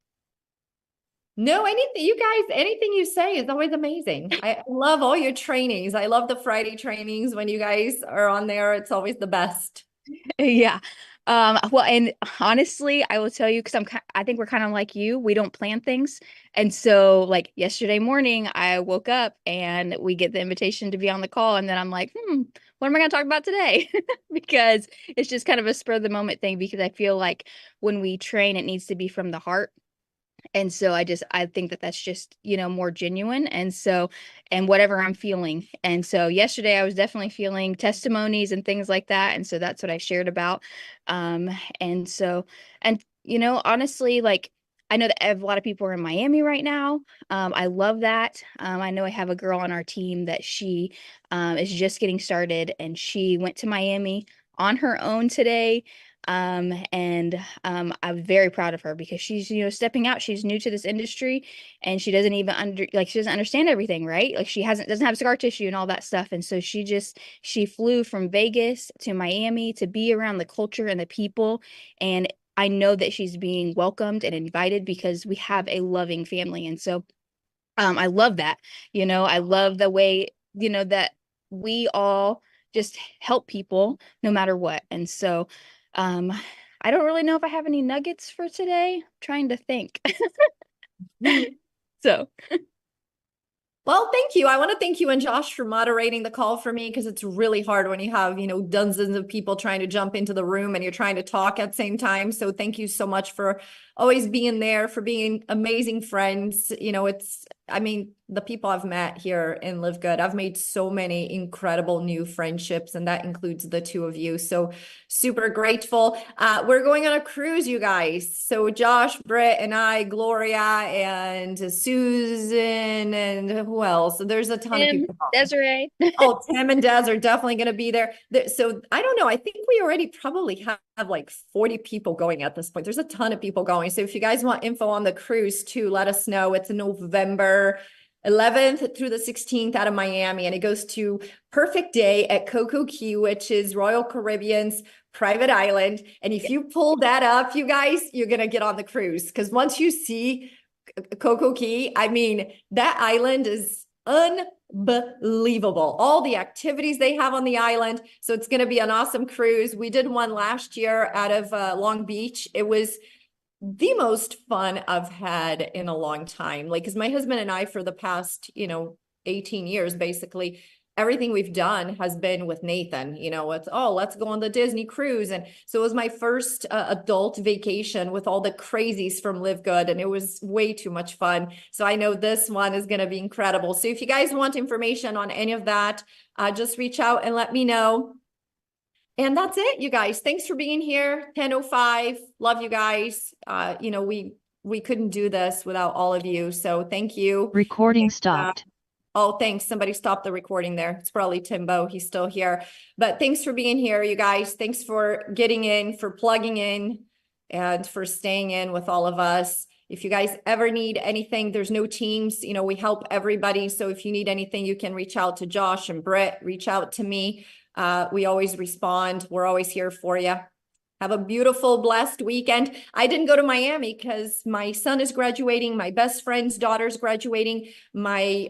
No, anything you say is always amazing. I love all your trainings. I love the Friday trainings when you guys are on there. It's always the best. Yeah. Well, and honestly, I will tell you, because I think we're kind of like you. We don't plan things. And so like yesterday morning, I woke up and we get the invitation to be on the call. And then I'm like, what am I going to talk about today? Because it's just kind of a spur of the moment thing, because I feel like when we train, it needs to be from the heart. And so I think that that's just, more genuine. And so, and whatever I'm feeling. And so yesterday I was definitely feeling testimonies and things like that. And so that's what I shared about. And so, and, honestly, like, I know that a lot of people are in Miami right now. I love that. I know I have a girl on our team that she is just getting started, and she went to Miami on her own today. And I'm very proud of her, because she's, stepping out. She's new to this industry, and she doesn't even she doesn't understand everything, right? Like she doesn't have scar tissue and all that stuff. And so she flew from Vegas to Miami to be around the culture and the people. And I know that she's being welcomed and invited because we have a loving family. And so, I love that, I love the way, that we all just help people no matter what. And so, I don't really know if I have any nuggets for today. I'm trying to think. So Well, thank you. I want to thank you and Josh for moderating the call for me because it's really hard when you have, dozens of people trying to jump into the room and you're trying to talk at the same time. So thank you so much for always being there, for being amazing friends. The people I've met here in Live Good, I've made so many incredible new friendships, and that includes the two of you. So super grateful. We're going on a cruise, you guys. So Josh, Britt, and I, Gloria, and Susan, and who else? So there's a ton of people. Desiree. Oh, Tim and Des are definitely going to be there. So I don't know. I think we already probably have like 40 people going at this point. There's a ton of people going. So if you guys want info on the cruise too, let us know. It's November 11th through the 16th out of Miami, and it goes to Perfect Day at Coco Key, which is Royal Caribbean's private island. And if you pull that up, you guys, you're going to get on the cruise, because once you see Coco Key, that island is unbelievable. All the activities they have on the island. So it's going to be an awesome cruise. We did one last year out of Long Beach. It was the most fun I've had in a long time. Like, because my husband and I, for the past, 18 years, basically, everything we've done has been with Nathan. Let's go on the Disney cruise. And so it was my first adult vacation with all the crazies from Live Good, and it was way too much fun. So I know this one is going to be incredible. So if you guys want information on any of that, just reach out and let me know. And that's it, you guys. Thanks for being here. 10:05. Love you guys. We couldn't do this without all of you. So thank you. Recording stopped. Oh, thanks. Somebody stopped the recording there. It's probably Timbo. He's still here. But thanks for being here, you guys. Thanks for getting in, for plugging in, and for staying in with all of us. If you guys ever need anything, there's no teams. We help everybody. So if you need anything, you can reach out to Josh and Britt. Reach out to me. We always respond. We're always here for you. Have a beautiful, blessed weekend. I didn't go to Miami because my son is graduating. My best friend's daughter's graduating. My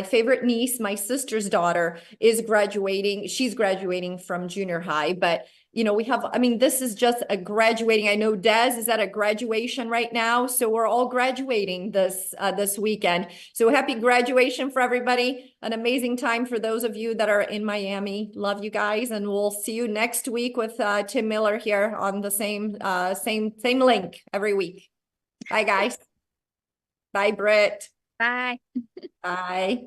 favorite niece, my sister's daughter, is graduating. She's graduating from junior high. But, we have, this is just a graduating. I know Des is at a graduation right now. So we're all graduating this weekend. So happy graduation for everybody. An amazing time for those of you that are in Miami. Love you guys. And we'll see you next week with Tim Miller here on the same link every week. Bye, guys. Bye, Britt. Bye. Bye.